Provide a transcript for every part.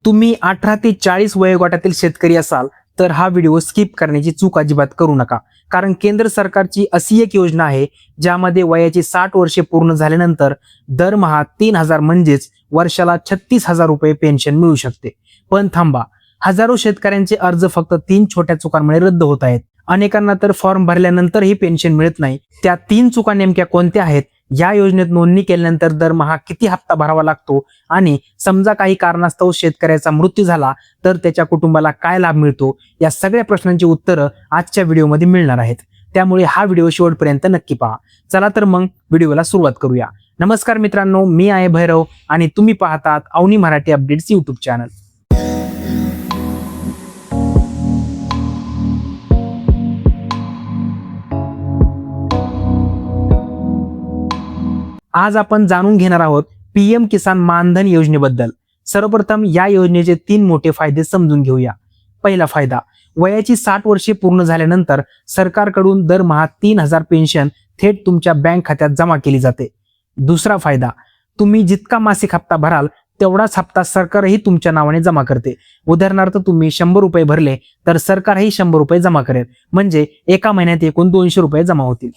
तुम्ही 18 ते 40 वयोगटातील शेतकरी असाल तर हा व्हिडिओ स्किप करण्याची चूक अजिबात करू नका, कारण केंद्र सरकारची अशी एक योजना आहे ज्यामध्ये वयाची 60 वर्षे पूर्ण झाल्यानंतर दरमहा 3,000 म्हणजेच वर्षाला 36,000 रुपये पेन्शन मिळू शकते. पण थांबा, हजारो शेतकऱ्यांचे अर्ज फक्त 3 छोट्या चुकांमुळे रद्द होत आहेत. अनेकांना तर फॉर्म भरल्यानंतरही पेन्शन मिळत नाही. त्या 3 चुका नेमक्या कोणत्या आहेत, या योजनेत नोंदणी केल्यानंतर दरमहा किती हप्ता भरावा लागतो, आणि समजा काही कारणास्तव शेतकऱ्याचा मृत्यू झाला तर त्याच्या कुटुंबाला काय लाभ मिळतो, या सगळ्या प्रश्नांची उत्तरं आजच्या व्हिडिओमध्ये मिळणार आहेत. त्यामुळे हा व्हिडिओ शेवटपर्यंत नक्की पहा. चला तर मग व्हिडिओला सुरुवात करूया. नमस्कार मित्रांनो, मी आहे भैरव आणि तुम्ही पाहतात Avani Marathi updates YouTube channel. आज आपण जाणून घेणार आहोत पीएम किसान मानधन योजनेबद्दल. सर्वप्रथम या योजनेचे 3 मोठे फायदे समजून घेऊया. पहिला फायदा, वयाची 60 वर्षे पूर्ण झाल्यानंतर सरकारकडून दरमहा 3,000 पेन्शन थेट तुमच्या बँक खात्यात जमा केली जाते. दुसरा फायदा, तुम्ही जितका मासिक हप्ता भराल तेवढाच हप्ता सरकारही तुमच्या नावाने जमा करते. उदाहरणार्थ तुम्ही 100 रुपये भरले तर सरकारही 100 रुपये जमा करेल, म्हणजे एका महिन्यात एकूण 200 रुपये जमा होतील.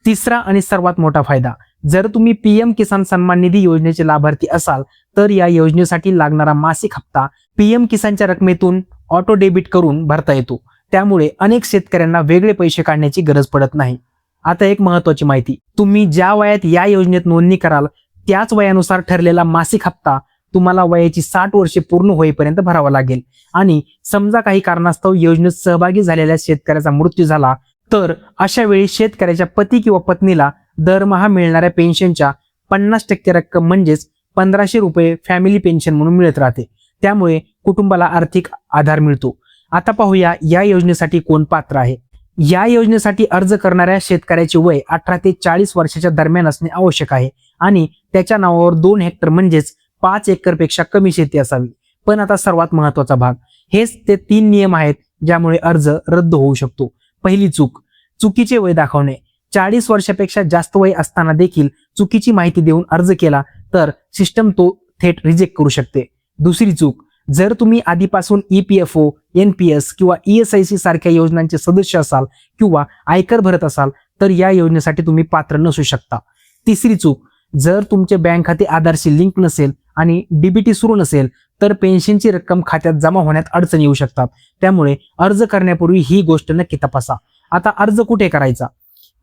तिसरा आणि सर्वात मोठा फायदा, जर तुम्ही पीएम किसान सन्मान निधी योजनेचे लाभार्थी असाल तर या योजनेसाठी लागणारा मासिक हप्ता पीएम किसानच्या रकमेतून ऑटो डेबिट करून भरता येतो. त्यामुळे अनेक शेतकऱ्यांना वेगळे पैसे काढण्याची गरज पडत नाही. आता एक महत्वाची माहिती, तुम्ही ज्या वयात या योजनेत नोंदणी कराल त्याच वयानुसार ठरलेला मासिक हप्ता तुम्हाला वयाची 60 वर्षे पूर्ण होईपर्यंत भरावा लागेल. आणि समजा काही कारणास्तव योजनेत सहभागी झालेल्या शेतकऱ्याचा मृत्यू झाला तर अशा वेळी शेतकऱ्याच्या पती किंवा पत्नीला दरमहा मिळणाऱ्या पेन्शनच्या 50% रक्कम म्हणजेच 1,500 रुपये फॅमिली पेन्शन म्हणून मिळत राहते. त्यामुळे कुटुंबाला आर्थिक आधार मिळतो. आता पाहूया या योजनेसाठी कोण पात्र आहे. या योजनेसाठी अर्ज करणाऱ्या शेतकऱ्याचे वय 18 ते 40 वर्षाच्या दरम्यान असणे आवश्यक आहे आणि त्याच्या नावावर 2 हेक्टर म्हणजेच 5 एकरपेक्षा कमी शेती असावी. पण आता सर्वात महत्वाचा भाग, हेच ते 3 नियम आहेत ज्यामुळे अर्ज रद्द होऊ शकतो. पहिली चूक, चुकीचे वय दाखवणे. 40 वर्षापेक्षा जास्त वय असताना देखील चुकीची माहिती देऊन अर्ज केला तर सिस्टम तो थेट रिजेक्ट करू शकते. दुसरी चूक, जर तुम्ही आधीपासून EPFO, NPS किंवा ESIC सारख्या योजनांचे सदस्य असाल किंवा आयकर भरत असाल तर या योजनेसाठी तुम्ही पात्र नसू शकता. तिसरी चूक, जर तुमचे बँक खाते आधारशी लिंक नसेल आणि DBT सुरू नसेल तर पेन्शनची रक्कम खात्यात जमा होण्यात अडचणी येऊ शकतात. त्यामुळे अर्ज करण्यापूर्वी ही गोष्ट नक्की तपासा. आता अर्ज कुठे करायचा?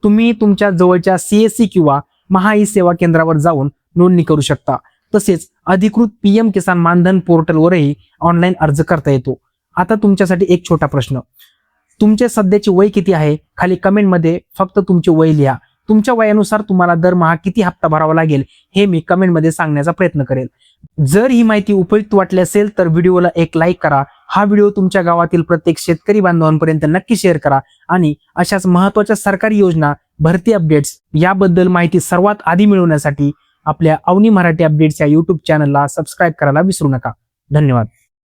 तुम्ही तुमच्या जवळच्या CSC किंवा महाई सेवा केंद्रावर जाऊन नोंदणी करू शकता. तसेच अधिकृत पीएम किसान मानधन पोर्टलवरही ऑनलाईन अर्ज करता येतो. आता तुमच्यासाठी एक छोटा प्रश्न, तुमचे सध्याचे वय किती आहे? खाली कमेंटमध्ये फक्त तुमचे वय लिहा. तुमच्या वयानुसार तुम्हाला दरमहा किती हप्ता भरावा लागेल हे मी कमेंटमध्ये सांगण्याचा प्रयत्न करेल. जर ही माहिती उपयुक्त वाटली असेल तर व्हिडिओला एक लाईक करा. हा व्हिडिओ तुमच्या गावातील प्रत्येक शेतकरी बांधवांपर्यंत नक्की शेअर करा आणि अशाच महत्त्वाच्या सरकारी योजना, भरती अपडेट्स याबद्दल माहिती सर्वात आधी मिळवण्यासाठी आपल्या अवनी मराठी अपडेट्स या यूट्यूब चॅनलला सबस्क्राईब करायला विसरू नका. धन्यवाद.